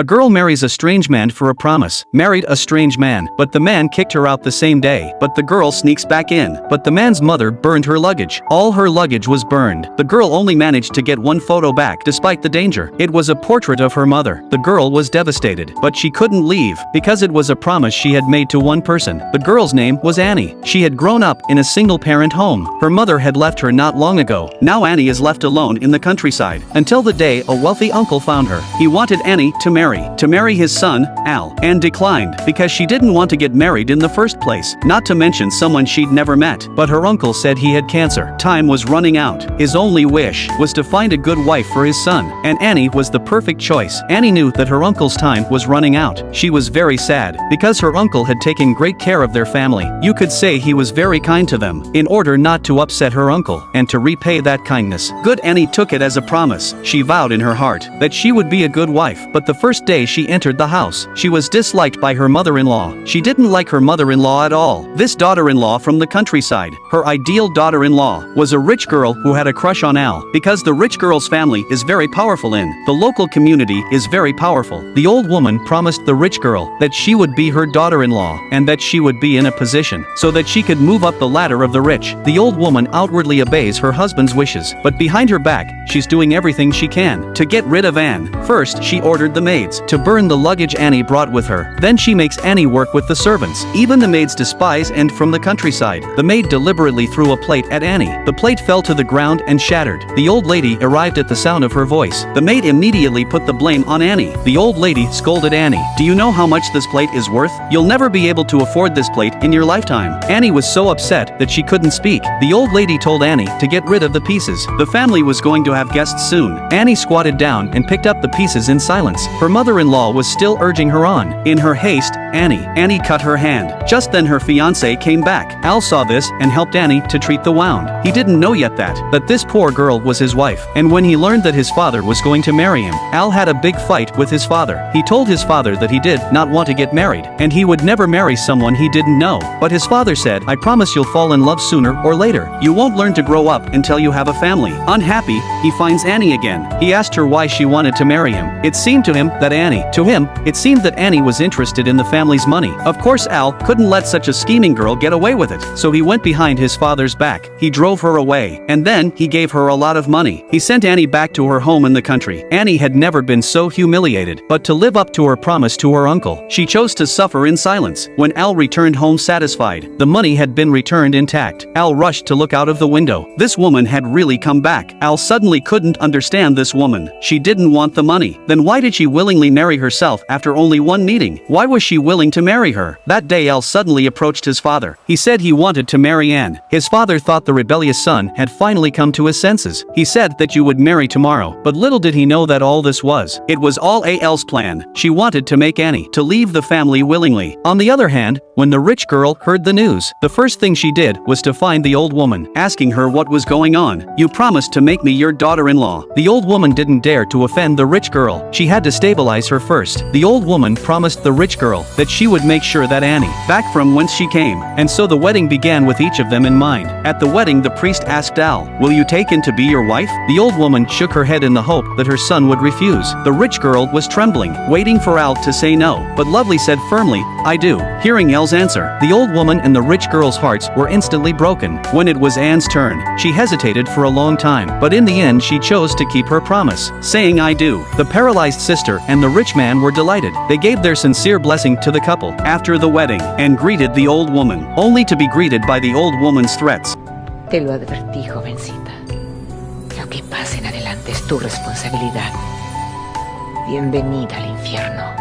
A girl marries a strange man for a promise, married a strange man, but the man kicked her out the same day, but the girl sneaks back in, but the man's mother burned her luggage. All her luggage was burned. The girl only managed to get one photo back despite the danger. It was a portrait of her mother. The girl was devastated, but she couldn't leave, because it was a promise she had made to one person. The girl's name was Annie. She had grown up in a single-parent home. Her mother had left her not long ago. Now Annie is left alone in the countryside, until the day a wealthy uncle found her. He wanted Annie to marry his son, Al, and declined, because she didn't want to get married in the first place, not to mention someone she'd never met. But her uncle said he had cancer. Time was running out. His only wish was to find a good wife for his son, and Annie was the perfect choice. Annie knew that her uncle's time was running out. She was very sad, because her uncle had taken great care of their family. You could say he was very kind to them, in order not to upset her uncle, and to repay that kindness. Good Annie took it as a promise. She vowed in her heart that she would be a good wife, but the first day she entered the house, she was disliked by her mother-in-law. She didn't like her mother-in-law at all. This daughter-in-law from the countryside, her ideal daughter-in-law, was a rich girl who had a crush on Al, because the rich girl's family is very powerful in the local community is very powerful. The old woman promised the rich girl that she would be her daughter-in-law, and that she would be in a position so that she could move up the ladder of the rich. The old woman outwardly obeys her husband's wishes, but behind her back, she's doing everything she can to get rid of Anne. First, she ordered the maids to burn the luggage Annie brought with her. Then she makes Annie work with the servants. Even the maids despise Anne from the countryside. The maid deliberately threw a plate at Annie. The plate fell to the ground and shattered. The old lady arrived at the sound of her voice. The maid immediately put the blame on Annie. The old lady scolded Annie. "Do you know how much this plate is worth? You'll never be able to afford this plate in your lifetime." Annie was so upset that she couldn't speak. The old lady told Annie to get rid of the pieces. The family was going to have guests soon. Annie squatted down and picked up the pieces in silence. Her mother-in-law was still urging her on. In her haste, Annie cut her hand. Just then her fiancé came back. Al saw this and helped Annie to treat the wound. He didn't know yet that this poor girl was his wife. And when he learned that his father was going to marry him, Al had a big fight with his father. He told his father that he did not want to get married, and he would never marry someone he didn't know. But his father said, "I promise you'll fall in love sooner or later. You won't learn to grow up until you have a family." Unhappy, he finds Annie again. He asked her why she wanted to marry him. It seemed to him that Annie was interested in the family's money. Of course Al couldn't let such a scheming girl get away with it, so he went behind his father's back. He drove her away, and then he gave her a lot of money. He sent Annie back to her home in the country. Annie had never been so humiliated, but to live up to her promise to her uncle, she chose to suffer in silence. When Al returned home satisfied, the money had been returned intact. Al rushed to look out of the window. This woman had really come back. Al suddenly couldn't understand this woman. She didn't want the money. Then why did she willingly marry herself after only one meeting? Why was she willing to marry her? That day Al suddenly approached his father. He said he wanted to marry Anne. His father thought the rebellious son had finally come to his senses. He said that you would marry tomorrow, but little did he know that all this was. It was all Al's plan. She wanted to make Annie to leave the family willingly. On the other hand, when the rich girl heard the news, the first thing she did was to find the old woman, asking her what was going on. "You promised to make me your daughter-in-law." The old woman didn't dare to offend the rich girl. She had to stabilize her first. The old woman promised the rich girl that she would make sure that Annie back from whence she came, and so the wedding began with each of them in mind. At the wedding the priest asked Al, "Will you take in to be your wife?" The old woman shook her head in the hope that her son would refuse. The rich girl was trembling, waiting for Al to say no, but Lovely said firmly, "I do." Hearing Al's answer, the old woman and the rich girl's hearts were instantly broken. When it was Anne's turn, she hesitated for a long time, but in the end she chose to keep her promise, saying "I do." The paralyzed sister and the rich man were delighted. They gave their sincere blessing to the couple after the wedding and greeted the old woman, only to be greeted by the old woman's threats. Te lo advertí, jovencita. Lo que pase en adelante es tu responsabilidad. Bienvenida al infierno.